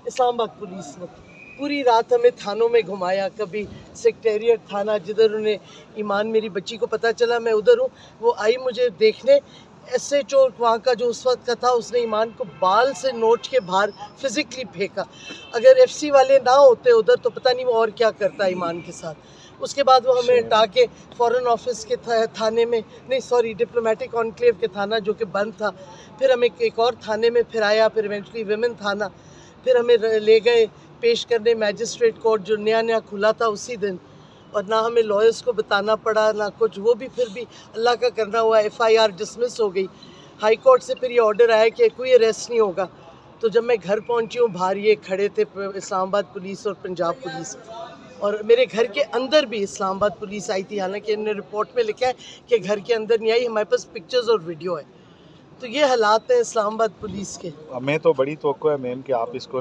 Islamabad police ने पूरी रात हमें थानों में घुमाया, कभी सेक्रेटेरिएट थाना जिधर उन्हें ईमान मेरी बच्ची को पता चला मैं उधर हूँ, वो आई मुझे देखने। SHO वहाँ का जो उस वक्त का था उसने ईमान को बाल से नोच के बाहर फिजिकली फेंका। अगर FC वाले ना होते उधर तो पता नहीं वो और क्या करता ईमान के साथ। उसके बाद वो हमें हटा के फॉरेन ऑफिस के थाने में, नहीं सॉरी, डिप्लोमेटिक कॉन्क्लेव के थाना जो कि बंद था, फिर हमें एक और थाने में फिर आया, फिर इवेंचुअली विमेन थाना, फिर हमें ले गए पेश करने मैजिस्ट्रेट कोर्ट जो नया खुला था उसी दिन। और ना हमें लॉयर्स को बताना पड़ा ना कुछ, वो भी फिर भी अल्लाह का करना हुआ FIR डिसमिस हो गई। हाई कोर्ट से फिर ये ऑर्डर आया कि कोई अरेस्ट नहीं होगा। तो जब मैं घर पहुंची हूँ बाहर ये खड़े थे इस्लामाबाद पुलिस और पंजाब पुलिस, और मेरे घर के अंदर भी इस्लामाबाद पुलिस आई थी। हालांकि इन्होंने रिपोर्ट में लिखा है कि घर के अंदर नहीं आई, हमारे पास पिक्चर्स और वीडियो है। तो ये हालात हैं इस्लामाबाद पुलिस के। हमें तो बड़ी तवक्को है मैम कि आप इसको